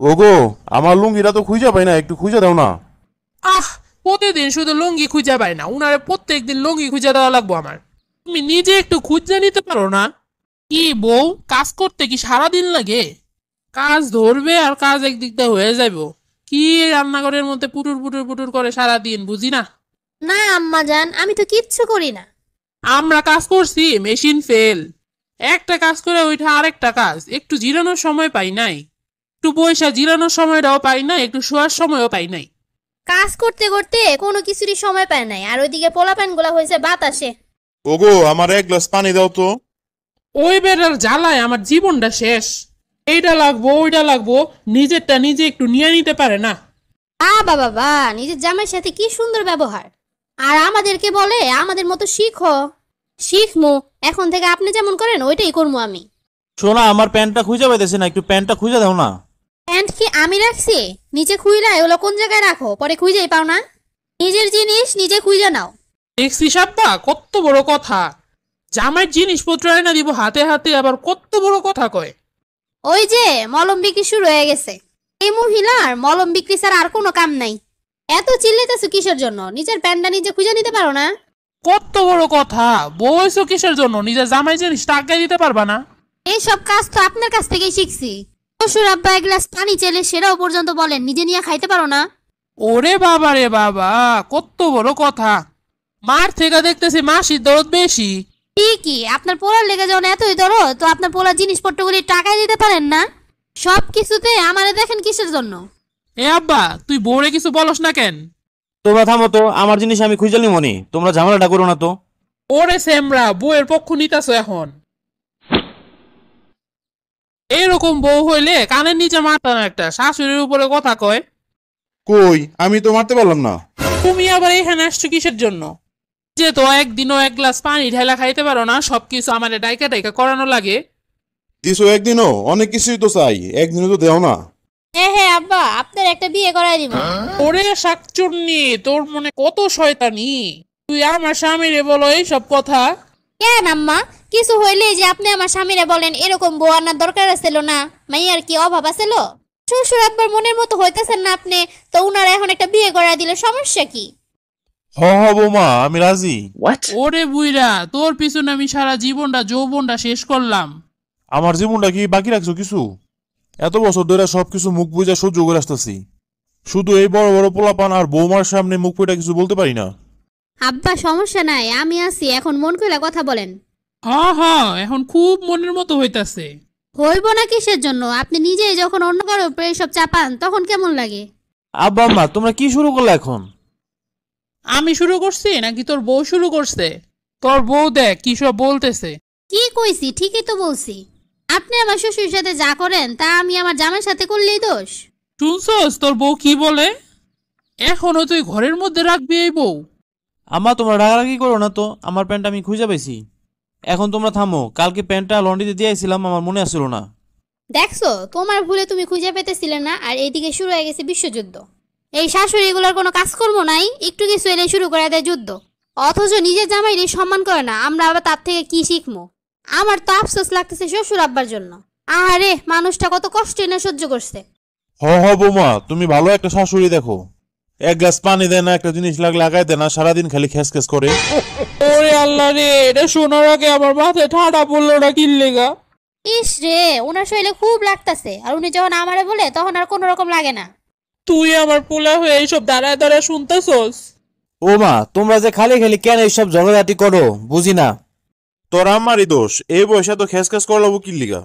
ওগো, আমার লুঙ্গিটা তো খুঁজে পাই না, একটু খুঁজে দাও না। আহ, প্রতিদিন শুধু লুঙ্গি খুঁজে পাই না, উনারে প্রত্যেকদিন লুঙ্গি খুঁজে দেওয়া লাগবো আমার। তুমি নিজে একটু খুঁজে নিতে পারো না? কি বউ, কাজ করতে কি সারাদিন লাগে? কাজ ধরবে আর কাজ একদিক দিয়ে হয়ে যাইব। কি রান্নাঘরের মধ্যে পুটুর পুটুর পুটুর করে সারাদিন, বুঝি না। না আম্মা জান, আমি তো কিচ্ছু করি না। আমরা কাজ করছি, মেশিন ফেল। একটা কাজ করে ওইটা আরেকটা কাজ, একটু জিরানোর সময় পাই নাই। একটু পয়সা জিরানোর সময়টাও পাই নাই, একটু শোয়ার সময়ও পাই নাই। কাজ করতে করতে কোনো কিছুরই সময় পায় নাই, আর ওইদিকে পোলাপান গুলা হয়েছে বাতাসে। ওগো, আমার এক গ্লাস পানি দাও তো। ওই বেড়ার জ্বালায় আমার জীবনটা শেষ। এইটা লাগবো ওইটা লাগবো, নিজেরটা নিজে একটু নিয়ে নিতে পারে না। বাবা বা, নিজের জামাইয়ের সাথে কি সুন্দর ব্যবহার। আর আমাদেরকে বলে আমাদের মতো শিখো। শিখমু, এখন থেকে আপনি যেমন করেন ওইটাই করবো আমি। শোনা, আমার প্যান্টটা খুঁজে পাইতেছি না, একটু প্যান্টটা খুঁজে দাও না। প্যান্ট কি আমি রাখছি? নিচে খুইলা এগুলো কোন জায়গায় রাখো, পরে খুঁজেই পাও না। নিজের জিনিস নিজে খুঁজে নাও। দেখছি সাব্বা, কত বড় কথা। জামাইয়ের জিনিসপত্র এনে দিব হাতে হাতে, আবার কত বড় কথা কয়। ওই যে মলম বিক্রি শুরু হয়ে গেছে। এই মহিলার মলম বিক্রি ছাড়া আর কোনো কাম নাই। এত চিল্লাইতেছো কিসের জন্য? নিজের প্যান্টটা নিজে খুঁজে নিতে পারো না? কত বড় কথা, বয়স কিসের জন্য? নিজের জামাই জিনিস টাকা দিতে পারবা না? এইসব কাজ তো আপনার কাছ থেকেই শিখছি। শ্বশুর আব্বা এক গ্লাস পানি চেলে সেটাও পর্যন্ত বলেন নিজে নিয়ে খাইতে পারো না। ওরে বাবা রে বাবা, কত বড় কথা। মার থেকে দেখতেছি মাসির দরদ বেশি। ঠিকই, আপনার পোলার লেগে যখন এতই ধরো, তো আপনার পোলার জিনিসপত্রগুলি টাকায় দিতে পারেন না। সব কিছুতে আমারে দেখেন কিসের জন্য? এ আব্বা, তুই বউরে কিছু বলস না কেন? তোমরা থামো তো, আমার জিনিস আমি খুঁজে নিব নি, তোমরা ঝামেলাটা করো না তো। ওরে সেমরা, বউয়ের পক্ষ নিতাছ এখন। এরকম বউ হইলে কানের নিচে মারতা না একটা, শাশুড়ির উপরে কথা কয়। কই, আমি তো মারতে পারলাম না। তুমি আবার এখানে আসছো কিসের জন্য? যে তো একদিনও এক গ্লাস পানি ঢেলা খাইতে পারো না, সবকিছু আমার ডাইকা ডাইকা করানো লাগে। দিছো একদিনও? অনেক কিছুই তো চাই, একদিনও তো দেও না। হ্যাঁ আব্বা, আপনার একটা বিয়ে করাই দিব। ওরে শাকচুন্নি, তোর মনে কত শয়তানি। তুই আমার স্বামীরে বলো এইসব কথা? কেন আম্মা, কিছু হইলে যে আপনি আমার স্বামীরে বলেন এরকম বউ আনার দরকার ছিল না? মাইয়ার কি অভাব আছিল? শ্বশুর আব্বার মনের মতো হইতেছেন না আপনি, তো উনারা এখন একটা বিয়ে করাই দিলে সমস্যা কি? হ বৌমা, আমি রাজি। ওরে বুইরা, তোর পিছনে আমি সারা জীবনটা যৌবনটা শেষ করলাম। আমার জীবনটা কি বাকি রাখছো কিছু? এত বছর ধরে সবকিছু মুখ বুঝা সহ্য করে আসতেছি, শুধু এই বড় বড় পোলাপান আর বৌমার সামনে মুখ পুইটা কিছু বলতে পারি না। আব্বা সমস্যা নাই, আমি আছি, এখন মন খুলে কথা বলেন। হ্যাঁ হ্যাঁ, এখন খুব মনের মতো হইতাছে। হইব না কিসের জন্য? আপনি নিজেই যখন অন্য কারোর উপরে এসব চাপান তখন কেমন লাগে? আব্বা আম্মা, তোমরা কি শুরু করলে এখন? আমি শুরু করছি নাকি তোর বউ শুরু করছে? তোর বউ দেখ কি সব বলতেছে। কি কইছি? ঠিকই তো বলছি। আপনি আমার শ্বশুরের সাথে যা করেন তা আমি আমার জামাইয়ের সাথে করলেই দোষ? শুনছস তোর বউ কি বলে? এখনো তুই ঘরের মধ্যে রাখবি এই বউ? আম্মা, তোমরা রাগারাগি করো না তো, আমার প্যান্টটা আমি খুঁজে পাইছি। এখন তোমরা থামো, কালকে প্যান্টটা লন্ড্রিতে দিয়েছিলাম, আমার মনে আসছিল না। দেখছো, তোমার ভুলে তুমি খুঁজে পেতেছিলে না, আর এইদিকে শুরু হয়ে গেছে বিশ্বযুদ্ধ। এই শাশুড়ি এগুলোর কোনো কাজকর্ম নাই, একটু কিছু এলে শুরু করে দেয় যুদ্ধ। অথচ নিজের জামাইরে সম্মান করে না, আমরা আবার তার থেকে কি শিখবো? আমার তো আফসোস লাগতেছে শ্বশুর আব্বার জন্য। আরে মানুষটা কত কষ্ট না সহ্য করছে। হ বৌমা, তুমি ভালো একটা শাশুড়ি দেখো, এক গ্লাস পানি দেয় না, একটা জিনিস লাগাই দেয় না, সারাদিন খালি খেস খেস করে। ওরে আল্লাহ রে, এটা শোনার আগে আমার মাথায় ঠাডা পড়লো না কিল্লেগা। ইস রে, ওনার শরীরে খুব লাগতাছে, আর উনি যখন আমারে বলে তখন আর কোনো রকম লাগে না। তুই আমার পোলা হয়ে এইসব দাঁড়ায় দাঁড়ায় শুনতেছস? ও মা, তোমরা যে খালি খালি কেন এইসব ঝগড়াঝাটি করো বুঝি না। তোর আমারই দোষ, এই বয়সে তো খেস খেস করলাম কি লিগা?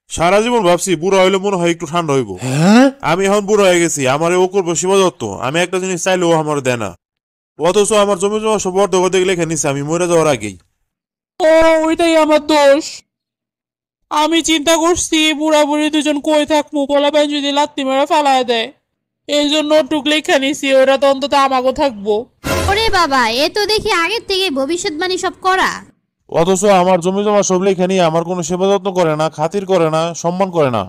সারা জীবন ভাবছি বুড়ো হইলে মনে হয় একটু ঠান্ডা হইব। আমি এখন বুড়ো হয়ে গেছি, আমার ও করবো সীমাদত্ত। আমি একটা জিনিস চাইলেও আমার দেয় না, অথচ আমার জমি জমা সব অর্ধ অর্ধেক লেখে নিচ্ছে আমি মরে যাওয়ার আগেই। ও, ওইটাই আমার দোষ। আমি চিন্তা করছি বুড়া বুড়ি দুজন কই থাকবো, পোলাপাইন যদি লাত্তি মেরে ফালায় দেয়, এই জন্য টুক লেখা নিছি, ওরা তো অন্তত আমাকেও থাকবো। ওরে বাবা, এ তো দেখি আগের থেকে ভবিষ্যৎবাণী সব করা। অথচ আমার জমি জমা সব লেখে নিয়ে আমার কোনো সেবা যত্ন করে না, খাতির করে না, সম্মান করে না।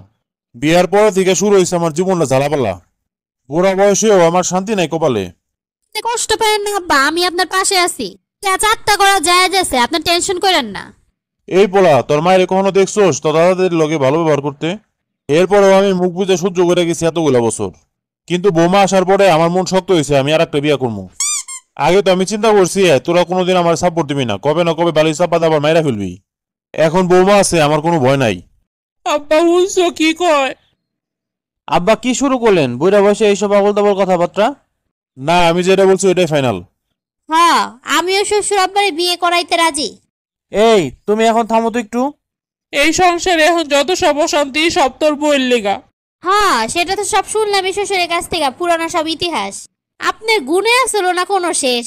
বিয়ার পরে থেকে শুরু হয়েছে আমার জীবনটা ঝালাপালা। বুড়া বয়সেও আমার শান্তি নাই কপালে। কষ্ট পাবেন না আব্বা, আমি আপনার পাশে আছি। চারটা করা যায় যাচ্ছে, আপনার টেনশন করেন না। এই পোলা, তোর মায়ের কখনো দেখছোস তোর দাদাদের লগে ভালো ব্যবহার করতে? এরপরেও আমি মুখ বুঝে সহ্য করে গেছি এতগুলা বছর, কিন্তু বৌমা আসার পরে আমার মন শক্ত হয়েছে, আমি আর একটা বিয়ে করবো। আগে তো আমি চিন্তা করছি তোরা কোনোদিন আমার সাপোর্ট দিবি না, কবে না কবে বালি চাপা আবার মাইরা ফেলবি। এখন বৌমা আছে, আমার কোনো ভয় নাই। আব্বা বুঝছো কি কয়? আব্বা কি শুরু করলেন বুড়া বয়সে এইসব আবল তাবল কথাবার্তা? না, আমি যেটা বলছি ওইটাই ফাইনাল। হ্যাঁ, আমিও শ্বশুর আব্বারে বিয়ে করাইতে রাজি। এই তুমি এখন থামো তো একটু। এই সংসারে এখন যত সব অশান্তি সব তোর বইয়ের লেগা। হ্যাঁ, সেটা তো সব শুনলামই শ্বশুরের কাছ থেকে, পুরানো সব ইতিহাস। আপনার গুণে আসলো না কোনো শেষ।